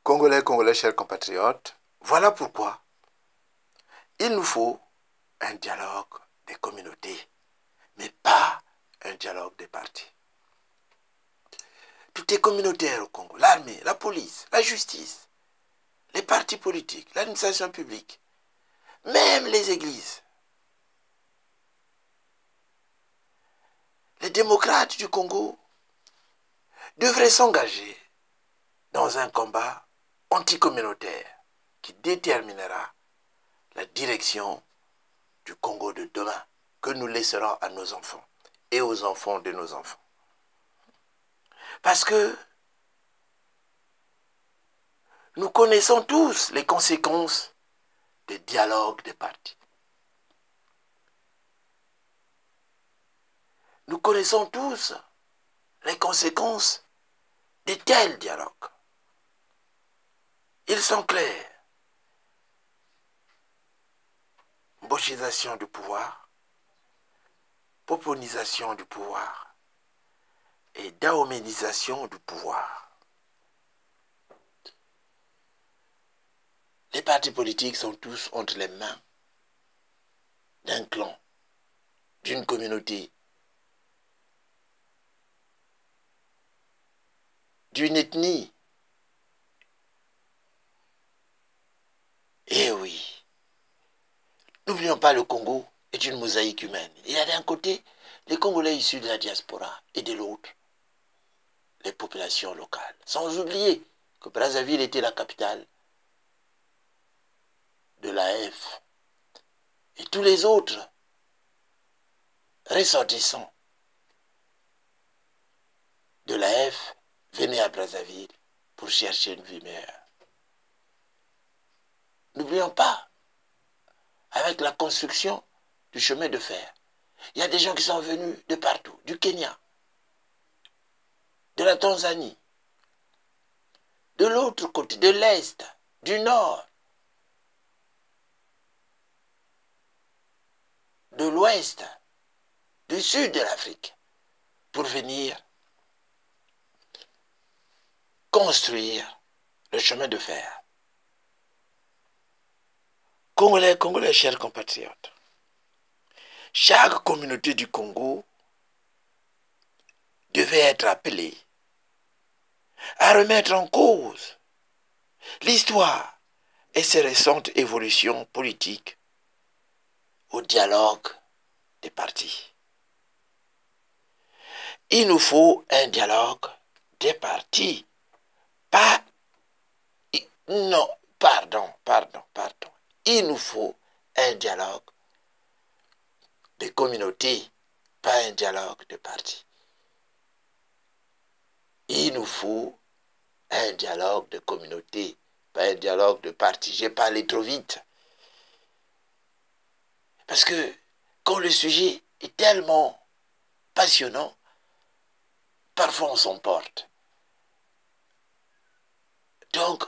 Congolais, Congolais, chers compatriotes, voilà pourquoi il nous faut un dialogue des communautés, mais pas un dialogue des partis. Tout est communautaire au Congo. L'armée, la police, la justice, les partis politiques, l'administration publique, même les églises. Les démocrates du Congo devraient s'engager dans un combat anticommunautaire qui déterminera la direction du Congo de demain que nous laisserons à nos enfants et aux enfants de nos enfants. Parce que nous connaissons tous les conséquences des dialogues des partis. Nous connaissons tous les conséquences de tels dialogues. Ils sont clairs. Bochisation du pouvoir, poponisation du pouvoir et dahoménisation du pouvoir. Les partis politiques sont tous entre les mains d'un clan, d'une communauté, d'une ethnie. Eh oui, n'oublions pas, le Congo est une mosaïque humaine. Il y a d'un côté les Congolais issus de la diaspora et de l'autre les populations locales. Sans oublier que Brazzaville était la capitale de l'AF et tous les autres ressortissants de l'AF venaient à Brazzaville pour chercher une vie meilleure. N'oublions pas, avec la construction du chemin de fer, il y a des gens qui sont venus de partout, du Kenya, de la Tanzanie, de l'autre côté, de l'Est, du Nord, de l'Ouest, du Sud de l'Afrique, pour venir construire le chemin de fer. Congolais, Congolais, chers compatriotes, chaque communauté du Congo devait être appelée à remettre en cause l'histoire et ses récentes évolutions politiques au dialogue des partis. Il nous faut un dialogue des partis, pas... Non, pardon. Il nous faut un dialogue des communautés, pas un dialogue de partis. Il nous faut un dialogue de communautés, pas un dialogue de partis. J'ai parlé trop vite. Parce que quand le sujet est tellement passionnant, parfois on s'emporte. Donc,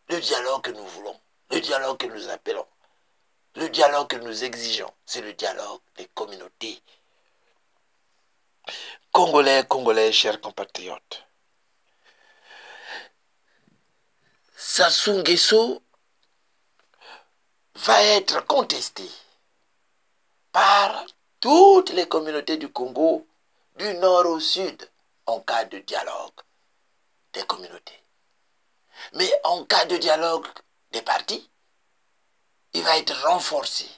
le dialogue que nous voulons, le dialogue que nous appelons, le dialogue que nous exigeons, c'est le dialogue des communautés. Congolais, Congolais, chers compatriotes, Sassou Nguesso va être contesté par toutes les communautés du Congo, du nord au sud, en cas de dialogue des communautés. Mais en cas de dialogue des partis, il va être renforcé.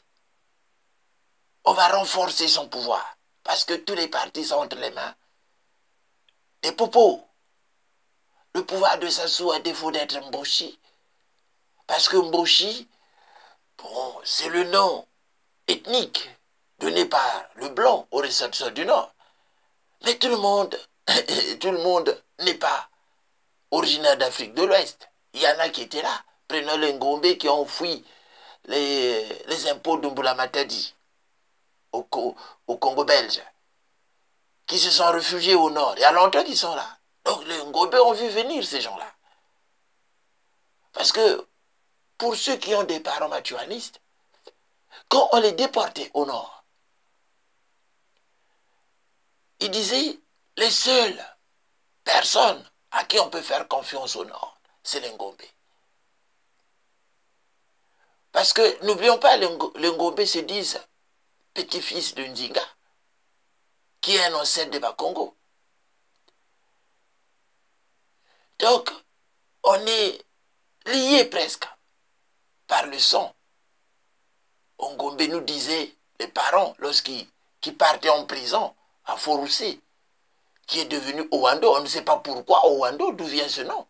On va renforcer son pouvoir, parce que tous les partis sont entre les mains des popos. Le pouvoir de Sassou, à défaut d'être Mboshi, parce que Mboshi, bon, c'est le nom ethnique donné par le blanc aux ressortissants du Nord. Mais tout le monde n'est pas originaire d'Afrique de l'Ouest. Il y en a qui étaient là. Prenons les Ngombe qui ont fui les impôts d'Umbula Matadi au Congo belge, qui se sont réfugiés au Nord. Il y a longtemps qu'ils sont là. Donc les Ngombe ont vu venir ces gens-là. Parce que pour ceux qui ont des parents matuanistes, quand on les déportait au Nord, ils disaient les seules personnes à qui on peut faire confiance au Nord, c'est les Ngombe. Parce que, n'oublions pas, les Ngombe se disent petit-fils de Ndinga, qui est un ancêtre de Bakongo. Donc, on est liés presque par le sang. Ngombe nous disait, les parents, lorsqu'ils partaient en prison à Forousé, qui est devenu Owando, on ne sait pas pourquoi Owando, d'où vient ce nom.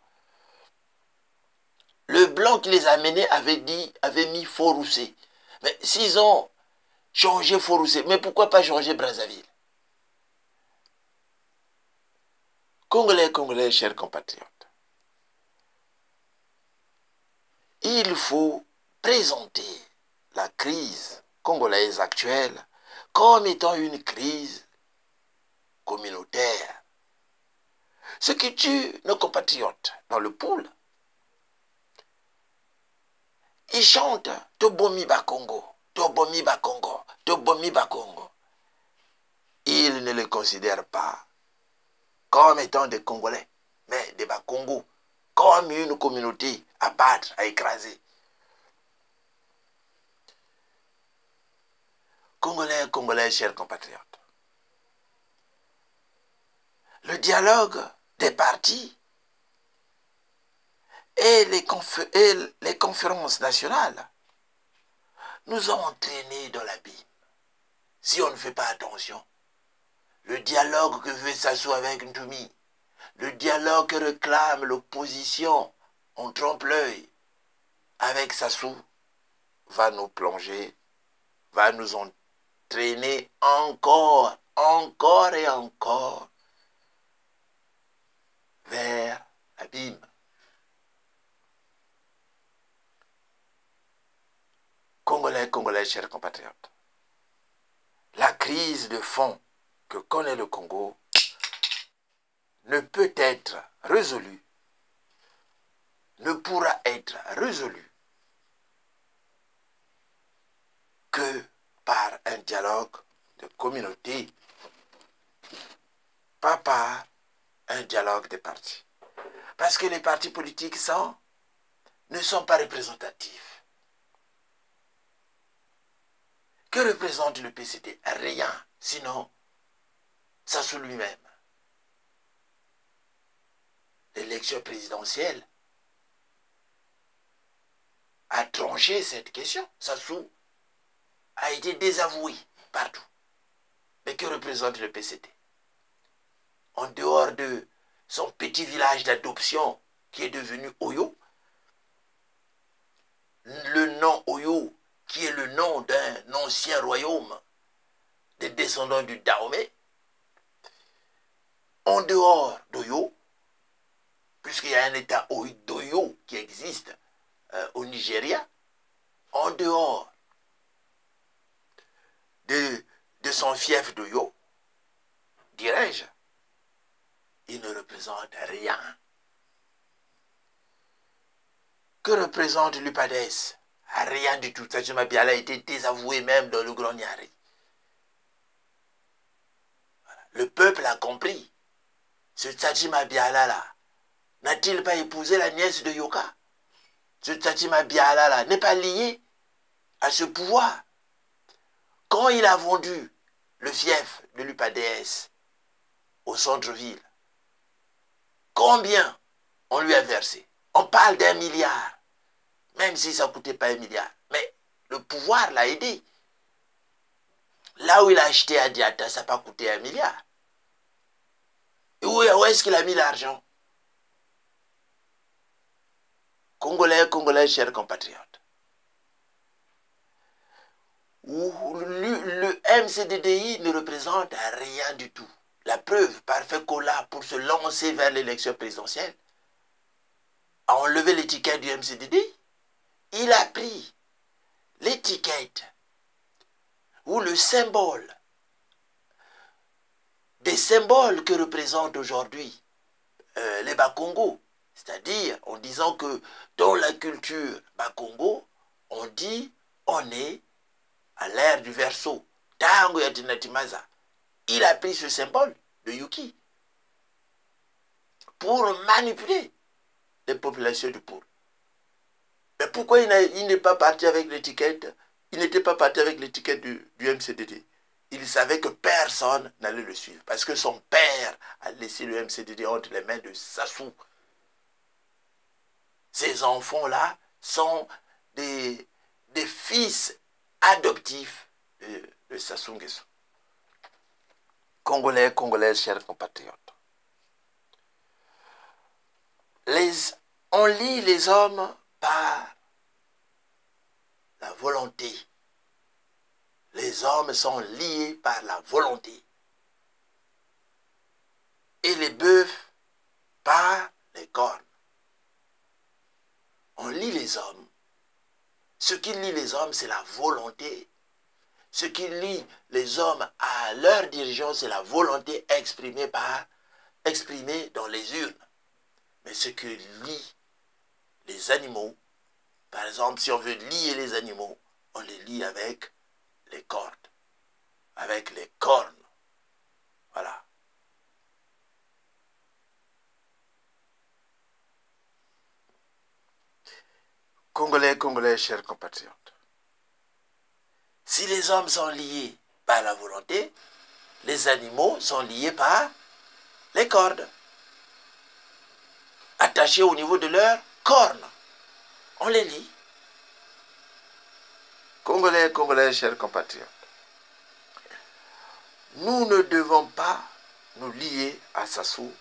Le blanc qui les a menés avait mis Forousé. Mais s'ils ont changé Forousé, mais pourquoi pas changer Brazzaville? Congolais, chers compatriotes, il faut présenter la crise congolaise actuelle comme étant une crise communautaire. Ce qui tue nos compatriotes dans le pool, ils chantent Tobomi Bakongo, Tobomi Bakongo, Tobomi Bakongo. Ils ne les considèrent pas comme étant des Congolais, mais des Bakongo, comme une communauté à battre, à écraser. Congolais, chers compatriotes, le dialogue des partis et les conférences nationales nous ont entraînés dans l'abîme. Si on ne fait pas attention, le dialogue que veut Sassou avec Ntoumi, le dialogue que réclame l'opposition en trompe-l'œil avec Sassou, va nous plonger, va nous entraîner encore et encore vers l'abîme. Congolais, chers compatriotes, la crise de fond que connaît le Congo ne peut être résolue, ne pourra être résolue que par un dialogue de communauté, pas par un dialogue des partis. Parce que les partis politiques ne sont pas représentatifs. Que représente le PCT? Rien, sinon Sassou lui-même. L'élection présidentielle a tranché cette question. Sassou a été désavoué partout. Mais que représente le PCT? En dehors de son petit village d'adoption qui est devenu Oyo, le nom Oyo qui est le nom d'un ancien royaume des descendants du Dahomey, en dehors d'Oyo, puisqu'il y a un état d'Oyo qui existe au Nigeria, en dehors de son fief d'Oyo, dirais-je, il ne représente rien. Que représente l'UPADES? Rien du tout. Tsadji Mabiala a été désavoué même dans le Grand Niari. Voilà. Le peuple a compris. Ce Tsadji Mabiala-là, n'a-t-il pas épousé la nièce de Yoka? Ce Tsadji Mabiala-là n'est pas lié à ce pouvoir. Quand il a vendu le fief de l'UPADES au centre-ville, combien on lui a versé? On parle d'1 milliard. Même si ça ne coûtait pas 1 milliard. Mais le pouvoir l'a aidé. Là où il a acheté à Diata, ça n'a pas coûté 1 milliard. Et où est-ce qu'il a mis l'argent? Congolais, chers compatriotes. Le MCDDI ne représente rien du tout. La preuve, parfait Kola, pour se lancer vers l'élection présidentielle, a enlevé l'étiquette du MCDDI. Il a pris l'étiquette ou le symbole, des symboles que représentent aujourd'hui les Bakongo, c'est-à-dire en disant que dans la culture Bakongo, on dit on est à l'ère du Verseau. Tango Yatinatimaza. Il a pris ce symbole de Yuki pour manipuler les populations. population du Poul. Mais pourquoi il n'est pas parti avec l'étiquette? Il n'était pas parti avec l'étiquette du MCDD. Il savait que personne n'allait le suivre. Parce que son père a laissé le MCDD entre les mains de Sassou. Ces enfants-là sont des fils adoptifs de Sassou Nguesso. Congolais, Congolaises, chers compatriotes. On lie les hommes par la volonté. Les hommes sont liés par la volonté. Et les bœufs par les cornes. On lie les hommes. Ce qui lie les hommes, c'est la volonté. Ce qui lie les hommes à leur dirigeant, c'est la volonté exprimée dans les urnes. Mais ce qui lie les animaux, par exemple, si on veut lier les animaux, on les lie avec les cordes, avec les cornes. Voilà. Congolais, Congolais, chers compatriotes. Si les hommes sont liés par la volonté, les animaux sont liés par les cordes, attachés au niveau de leurs cornes. On les lie. Congolais, Congolais, chers compatriotes. Nous ne devons pas nous lier à Sassou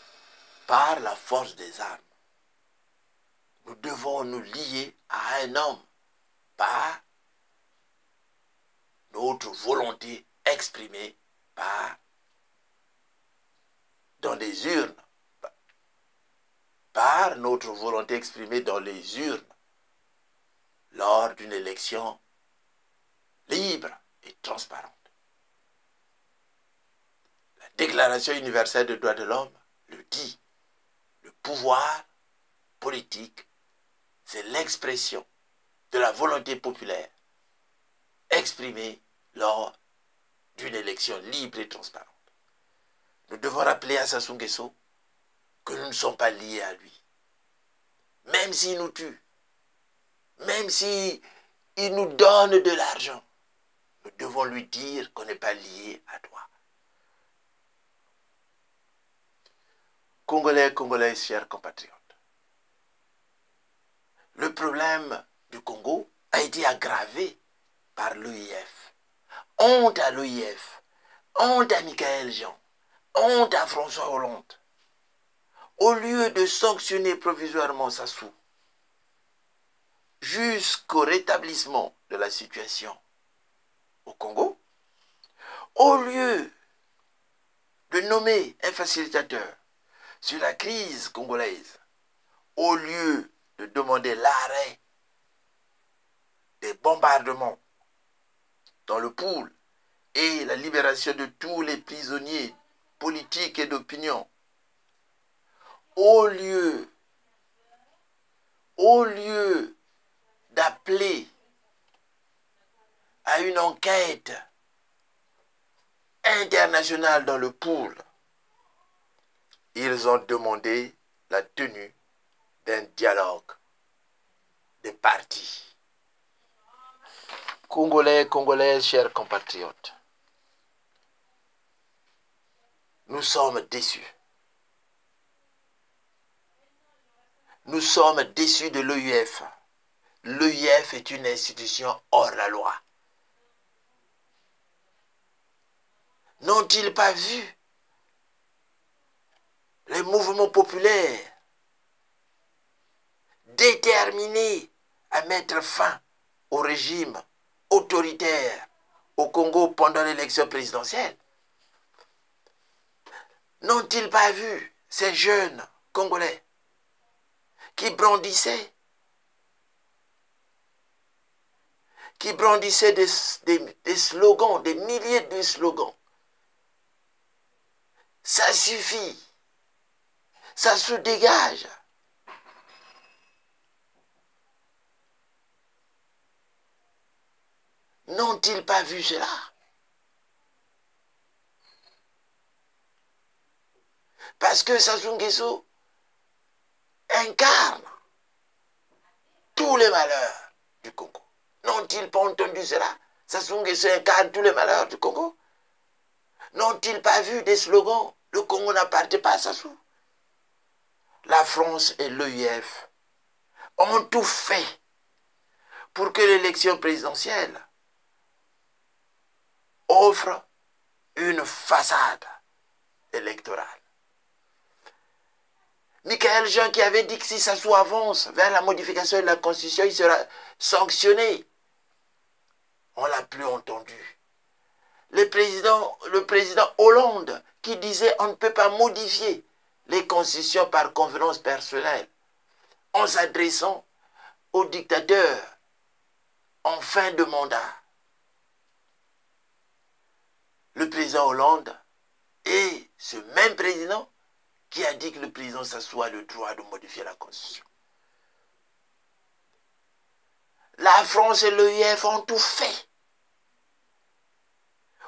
par la force des armes. Nous devons nous lier à un homme par notre volonté exprimée dans les urnes. Par notre volonté exprimée dans les urnes lors d'une élection libre et transparente. La Déclaration universelle des droits de l'homme le dit. Le pouvoir politique, c'est l'expression de la volonté populaire exprimée lors d'une élection libre et transparente. Nous devons rappeler à Sassou Nguesso que nous ne sommes pas liés à lui. Même s'il nous tue, même s'il nous donne de l'argent, nous devons lui dire qu'on n'est pas lié à toi. Congolais, Congolais, chers compatriotes. Le problème du Congo a été aggravé par l'OIF. Honte à l'OIF, honte à Michael Jean, honte à François Hollande. Au lieu de sanctionner provisoirement Sassou jusqu'au rétablissement de la situation au Congo, au lieu de nommer un facilitateur sur la crise congolaise, au lieu de demander l'arrêt des bombardements dans le Poul et la libération de tous les prisonniers politiques et d'opinion, au lieu d'appeler à une enquête internationale dans le Poul, ils ont demandé la tenue d'un dialogue des partis. Congolais, Congolaises, chers compatriotes, nous sommes déçus. Nous sommes déçus de l'OIF. L'OIF est une institution hors la loi. N'ont-ils pas vu les mouvements populaires déterminés à mettre fin au régime autoritaire au Congo pendant l'élection présidentielle? N'ont-ils pas vu ces jeunes Congolais qui brandissaient des slogans, des milliers de slogans? Ça suffit, ça se dégage. N'ont-ils pas vu cela? Parce que Sassou Nguesso incarne tous les malheurs du Congo. N'ont-ils pas entendu cela? Sassou Nguesso incarne tous les malheurs du Congo. N'ont-ils pas vu des slogans? Le Congo n'appartient pas à Sassou. La France et l'EIF ont tout fait pour que l'élection présidentielle offre une façade électorale. Michael Jean qui avait dit que si Sassou avance vers la modification de la Constitution, il sera sanctionné. On ne l'a plus entendu. Le président Hollande qui disait on ne peut pas modifier les constitutions par convenance personnelle en s'adressant au dictateur en fin de mandat. Le président Hollande et ce même président qui a dit que le président Sassou a le droit de modifier la Constitution. La France et l'EIF ont tout fait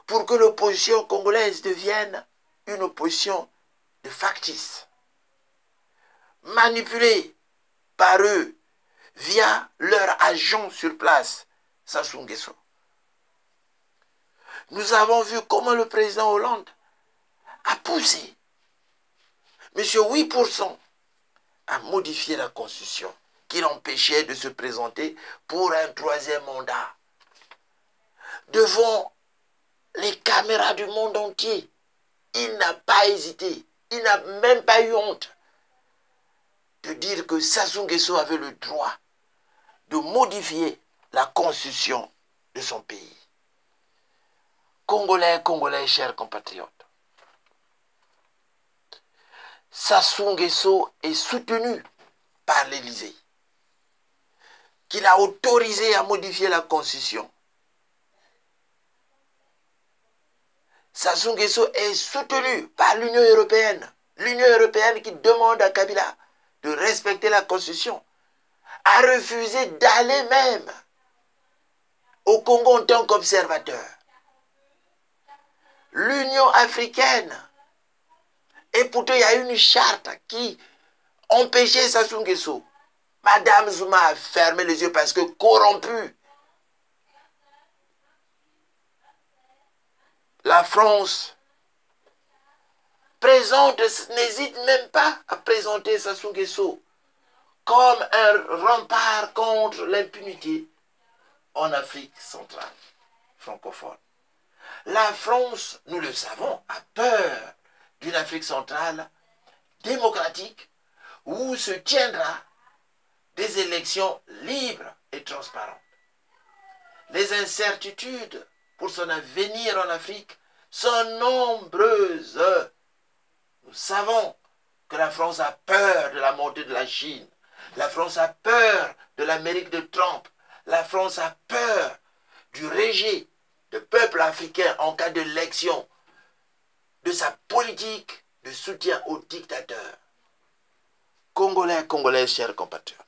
pour que l'opposition congolaise devienne une opposition de factice, manipulée par eux via leur agent sur place, Sassou Nguesso. Nous avons vu comment le président Hollande a poussé M. 8% à modifier la Constitution qui l'empêchait de se présenter pour un troisième mandat. Devant les caméras du monde entier, il n'a pas hésité, il n'a même pas eu honte de dire que Sassou Nguesso avait le droit de modifier la Constitution de son pays. Congolais, chers compatriotes, Sassou Nguesso est soutenu par l'Élysée, qui l'a autorisé à modifier la Constitution. Sassou Nguesso est soutenu par l'Union européenne. L'Union européenne qui demande à Kabila de respecter la Constitution, a refusé d'aller même au Congo en tant qu'observateur. L'Union africaine, et pourtant il y a une charte qui empêchait Sassou Nguesso. Madame Zuma a fermé les yeux parce que corrompue. La France n'hésite même pas à présenter Sassou Nguesso comme un rempart contre l'impunité en Afrique centrale, francophone. La France, nous le savons, a peur d'une Afrique centrale démocratique où se tiendra des élections libres et transparentes. Les incertitudes pour son avenir en Afrique sont nombreuses. Nous savons que la France a peur de la montée de la Chine. La France a peur de l'Amérique de Trump. La France a peur du rejet du peuple africain en cas d'élection, de sa politique de soutien aux dictateurs. Congolais, chers compatriotes.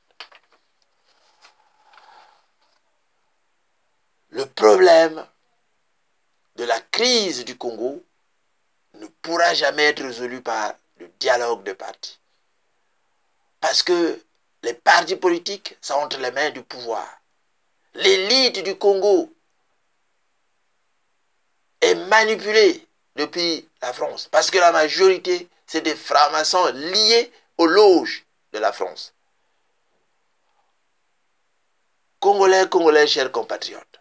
Le problème de la crise du Congo ne pourra jamais être résolu par le dialogue de partis. Parce que les partis politiques sont entre les mains du pouvoir. L'élite du Congo est manipulée depuis la France. Parce que la majorité, c'est des francs-maçons liés aux loges de la France. Congolais, chers compatriotes.